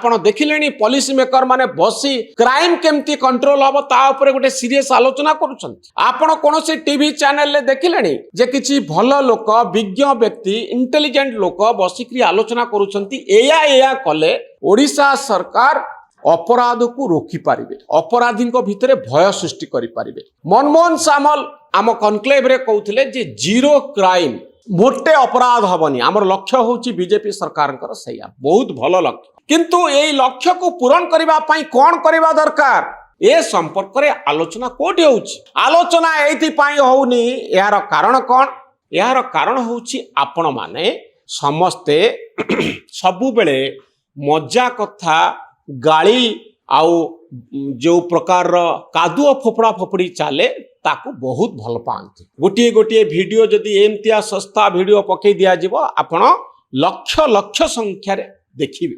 आपण देखिले policy maker माने बसी क्राइम केमती कंट्रोल हम ता ऊपर गोटे सीरियस आलोचना करुछन। आपण कोनोसी टीवी चैनल ले देखिले जे किछि भल लोक विज्ञ व्यक्ति इंटेलिजेंट लोक बसिकरी आलोचना करुछंती एया कले ओडिशा सरकार अपराध को रोकी पारिबे, अपराधी भितर भय सृष्टि करि पारिबे। मनमोहन सामल आम कनक्लेव रे कहउथिले जे जीरो क्राइम मोटे अपराध हबनी। आमर लक्ष्य होची बीजेपी सरकार सैया बहुत भल लक्ष्य, किंतु यही लक्ष्य को पूरण करबा पई कोन करबा दरकार ए संपर्क रे आलोचना कोठी होची। आलोचना एथि पई होउनी, यार कारण कोन? यार कारण होची आपण माने समस्ते सबु बेले मजा कथा गाली आउ जो प्रकार कादुआ फोपड़ा फोपड़ी चले ताकू बहुत भल पाती। गोटे गोटे वीडियो जदि एमतिया सस्ता वीडियो पकई दिया जिवो आपण लक्ष लक्ष संख्या रे देखिबे।